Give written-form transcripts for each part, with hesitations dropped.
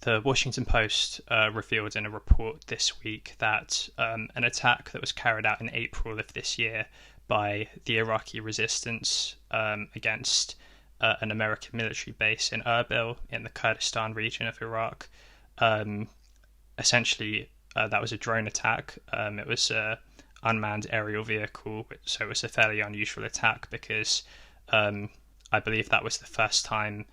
The Washington Post revealed in a report this week that an attack that was carried out in April of this year by the Iraqi resistance against an American military base in Erbil in the Kurdistan region of Iraq. Essentially, that was a drone attack. It was an unmanned aerial vehicle, so it was a fairly unusual attack because I believe that was the first time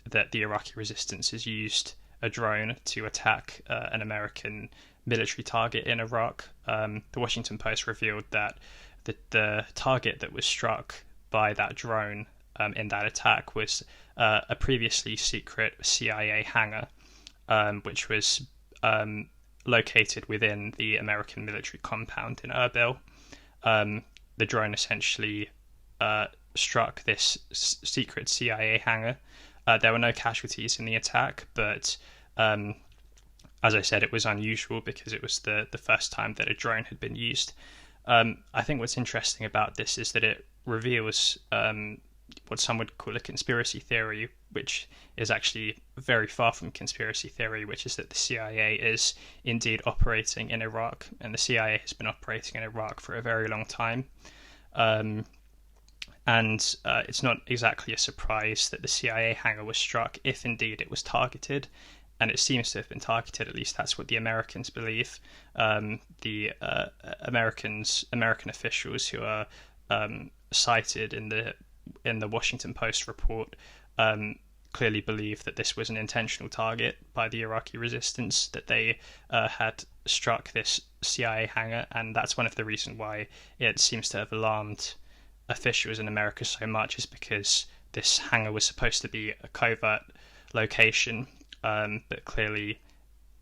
that the Iraqi resistance has used a drone to attack an American military target in Iraq. The Washington Post revealed that the target that was struck by that drone in that attack was a previously secret CIA hangar, which was located within the American military compound in Erbil. The drone essentially struck this secret CIA hangar. There were no casualties in the attack, but as I said, it was unusual because it was the first time that a drone had been used. I think what's interesting about this is that it reveals what some would call a conspiracy theory, which is actually very far from conspiracy theory, which is that the CIA is indeed operating in Iraq, and the CIA has been operating in Iraq for a very long time. And it's not exactly a surprise that the CIA hangar was struck, if indeed it was targeted. And it seems to have been targeted, at least that's what the Americans believe. The American officials who are cited in the Washington Post report clearly believe that this was an intentional target by the Iraqi resistance, that they had struck this CIA hangar, and that's one of the reasons why it seems to have alarmed officials in America so much, is because this hangar was supposed to be a covert location, but clearly,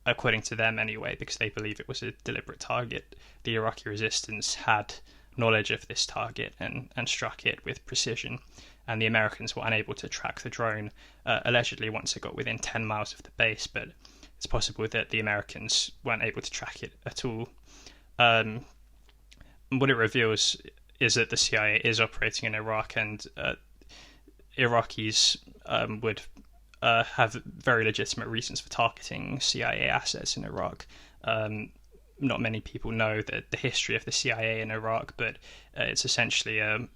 according to them anyway, because they believe it was a deliberate target, the Iraqi resistance had knowledge of this target and struck it with precision, and the Americans were unable to track the drone allegedly once it got within 10 miles of the base, but it's possible that the Americans weren't able to track it at all. What it reveals is that the CIA is operating in Iraq, and Iraqis would have very legitimate reasons for targeting CIA assets in Iraq. Not many people know the history of the CIA in Iraq, but it's essentially a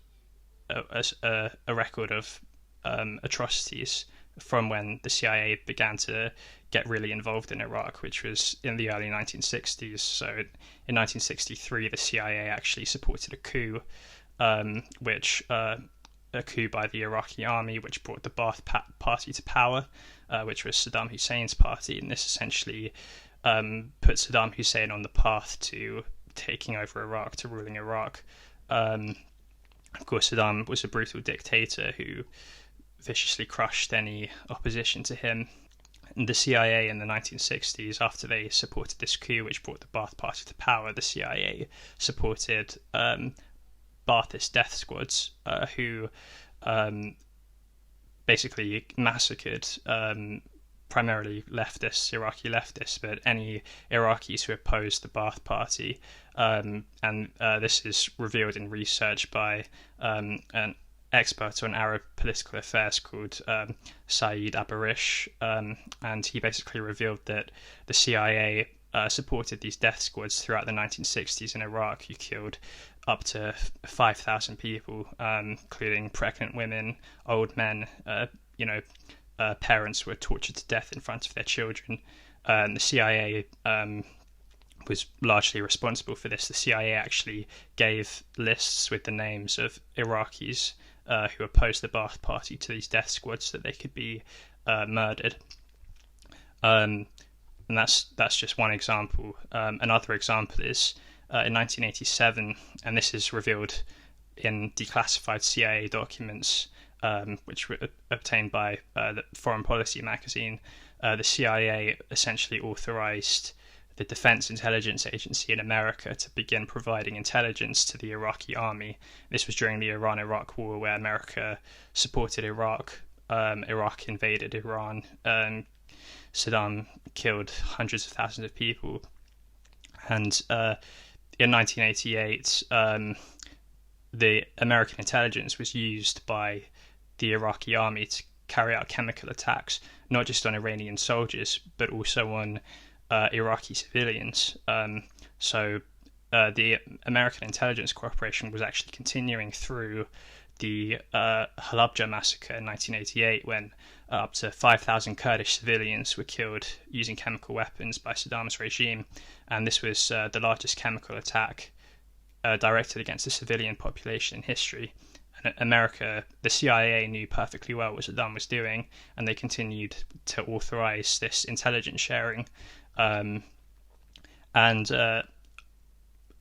record of atrocities from when the CIA began to get really involved in Iraq, which was in the early 1960s. So in 1963, the CIA actually supported a coup, a coup by the Iraqi army, which brought the Ba'ath Party to power, which was Saddam Hussein's party, and this essentially put Saddam Hussein on the path to taking over Iraq, to ruling Iraq. Of course, Saddam was a brutal dictator who viciously crushed any opposition to him. And the CIA in the 1960s, after they supported this coup which brought the Ba'ath Party to power, the CIA supported Ba'athist death squads who basically massacred primarily leftists, Iraqi leftists, but any Iraqis who opposed the Ba'ath Party. And this is revealed in research by an expert on Arab political affairs called Saeed Abarish, and he basically revealed that the CIA supported these death squads throughout the 1960s in Iraq, who killed up to 5,000 people, including pregnant women, old men. Parents were tortured to death in front of their children. And the CIA was largely responsible for this. The CIA actually gave lists with the names of Iraqis who opposed the Ba'ath Party to these death squads so that they could be murdered. And that's just one example. Another example is in 1987, and this is revealed in declassified CIA documents, which were obtained by the Foreign Policy magazine. The CIA essentially authorized the Defense Intelligence Agency in America to begin providing intelligence to the Iraqi army. This was during the Iran-Iraq War, where America supported Iraq. Iraq invaded Iran. Saddam killed hundreds of thousands of people. And in 1988, the American intelligence was used by the Iraqi army to carry out chemical attacks, not just on Iranian soldiers, but also on Iraqi civilians. So the American Intelligence Corporation was actually continuing through the Halabja massacre in 1988, when up to 5,000 Kurdish civilians were killed using chemical weapons by Saddam's regime. And this was the largest chemical attack directed against a civilian population in history. And America, the CIA, knew perfectly well what Saddam was doing, and they continued to authorize this intelligence sharing.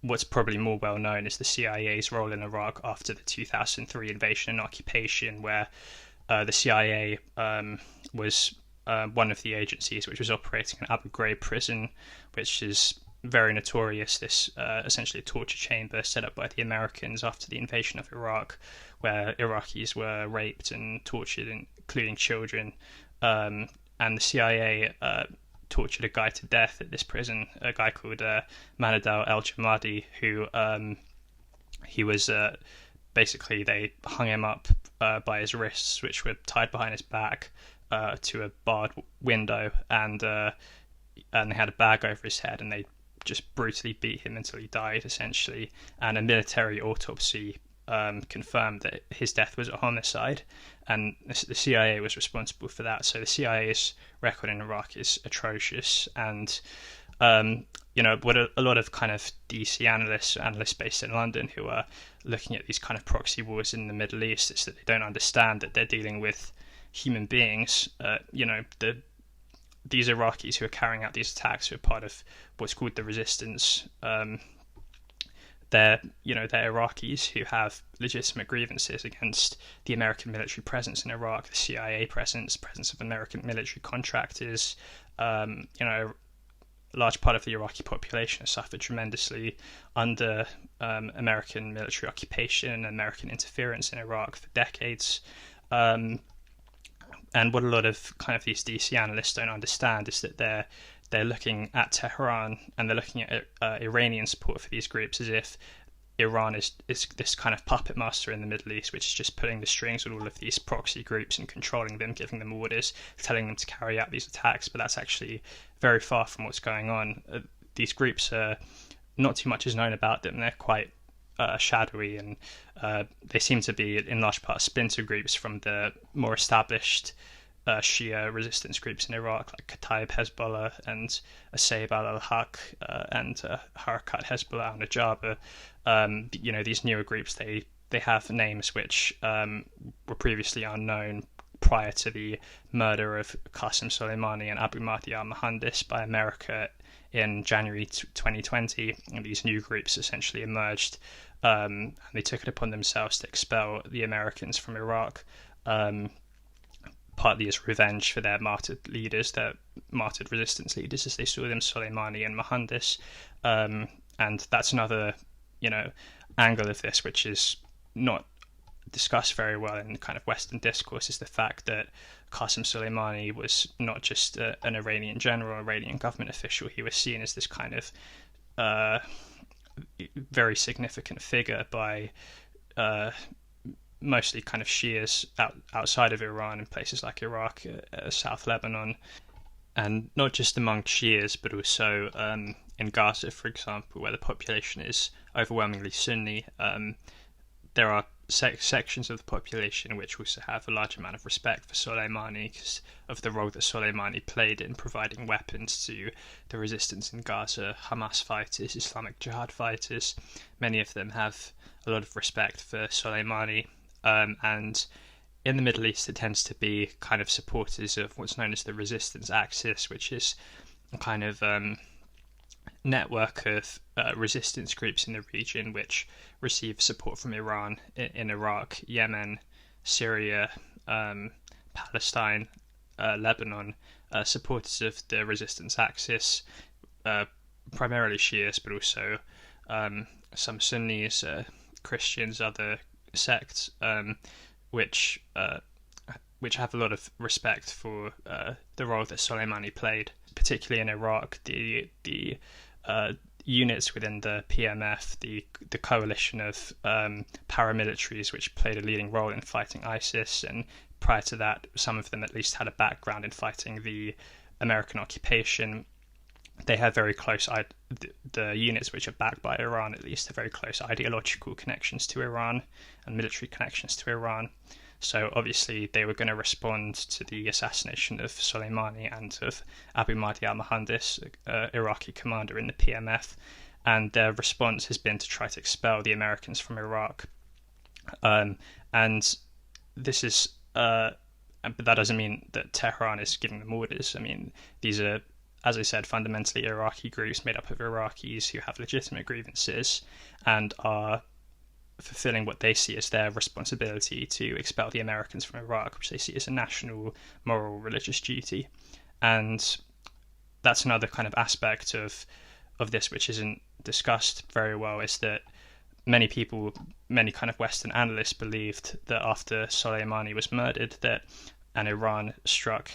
What's probably more well known is the CIA's role in Iraq after the 2003 invasion and occupation, where the CIA was one of the agencies which was operating an Abu Ghraib prison, which is very notorious. This essentially a torture chamber set up by the Americans after the invasion of Iraq, where Iraqis were raped and tortured, including children. And the CIA tortured a guy to death at this prison, a guy called Manadal El-Jamadi, who he was basically, they hung him up by his wrists, which were tied behind his back to a barred window, and they had a bag over his head, and they just brutally beat him until he died, essentially. And a military autopsy confirmed that his death was a homicide, and the CIA was responsible for that. So the CIA's record in Iraq is atrocious, and what a lot of kind of DC analysts based in London who are looking at these kind of proxy wars in the Middle East is that they don't understand that they're dealing with human beings. These Iraqis who are carrying out these attacks, who are part of what's called the resistance, they're Iraqis who have legitimate grievances against the American military presence in Iraq, the CIA presence of American military contractors. A large part of the Iraqi population has suffered tremendously under American military occupation and American interference in Iraq for decades. And what a lot of kind of these DC analysts don't understand is that they're looking at Tehran and they're looking at Iranian support for these groups as if Iran is this kind of puppet master in the Middle East, which is just pulling the strings on all of these proxy groups and controlling them, giving them orders, telling them to carry out these attacks. But that's actually very far from what's going on. These groups are not too much is known about them. They're quite shadowy, and they seem to be in large part splinter groups from the more established Shia resistance groups in Iraq, like Kataib Hezbollah and Asayb al-Haq and Harakat Hezbollah al-Najaba. These newer groups, they have names which were previously unknown prior to the murder of Qasem Soleimani and Abu Mahdi al-Mohandes by America in January 2020. And these new groups essentially emerged, and they took it upon themselves to expel the Americans from Iraq, partly as revenge for their martyred leaders, their martyred resistance leaders, as they saw them, Soleimani and Mohandes. And that's another, angle of this, which is not discussed very well in kind of Western discourse, is the fact that Qasem Soleimani was not just an Iranian general, Iranian government official. He was seen as this kind of very significant figure by mostly kind of Shias outside of Iran in places like Iraq, South Lebanon, and not just among Shias, but also in Gaza, for example, where the population is overwhelmingly Sunni. There are sections of the population which also have a large amount of respect for Soleimani because of the role that Soleimani played in providing weapons to the resistance in Gaza, Hamas fighters, Islamic Jihad fighters. Many of them have a lot of respect for Soleimani. And in the Middle East, it tends to be kind of supporters of what's known as the resistance axis, which is a kind of network of resistance groups in the region which receive support from Iran in Iraq, Yemen, Syria, Palestine, Lebanon, supporters of the resistance axis, primarily Shias, but also some Sunnis, Christians, other sects, which have a lot of respect for the role that Soleimani played, particularly in Iraq. The units within the PMF, the coalition of paramilitaries which played a leading role in fighting ISIS and prior to that, some of them at least had a background in fighting the American occupation. They have very close, the units which are backed by Iran at least, have very close ideological connections to Iran and military connections to Iran. So obviously they were going to respond to the assassination of Soleimani and of Abu Mahdi al-Mohandes, Iraqi commander in the PMF, and their response has been to try to expel the Americans from Iraq. And this is, but that doesn't mean that Tehran is giving them orders. I mean, these are, as I said, fundamentally Iraqi groups made up of Iraqis who have legitimate grievances and are fulfilling what they see as their responsibility to expel the Americans from Iraq, which they see as a national, moral, religious duty. And that's another kind of aspect of this which isn't discussed very well, is that many people, many kind of Western analysts believed that after Soleimani was murdered, and Iran struck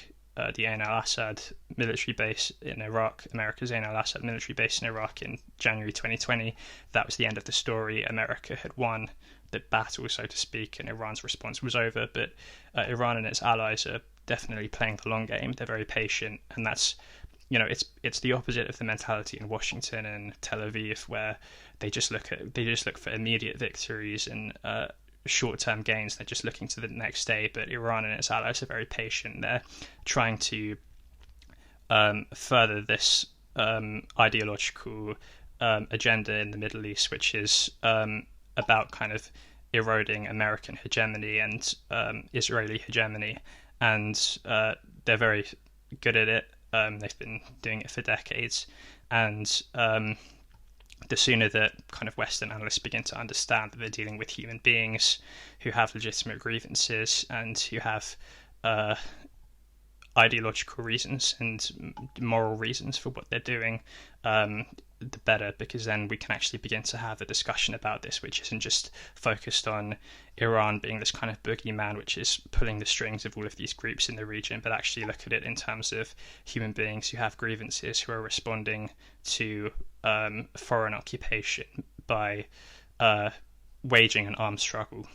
the Ain al-Assad military base in Iraq, America's Ain al-Assad military base in Iraq in January 2020, that was the end of the story. America had won the battle, so to speak, and Iran's response was over. But Iran and its allies are definitely playing the long game. They're very patient, and that's, it's the opposite of the mentality in Washington and Tel Aviv, where they just look for immediate victories and short-term gains. They're just looking to the next day. But Iran and its allies are very patient. They're trying to further this ideological agenda in the Middle East, which is about kind of eroding American hegemony and Israeli hegemony, and they're very good at it. They've been doing it for decades, and the sooner that kind of Western analysts begin to understand that they're dealing with human beings who have legitimate grievances and who have ideological reasons and moral reasons for what they're doing, the better, because then we can actually begin to have a discussion about this, which isn't just focused on Iran being this kind of boogeyman which is pulling the strings of all of these groups in the region, but actually look at it in terms of human beings who have grievances, who are responding to foreign occupation by waging an armed struggle.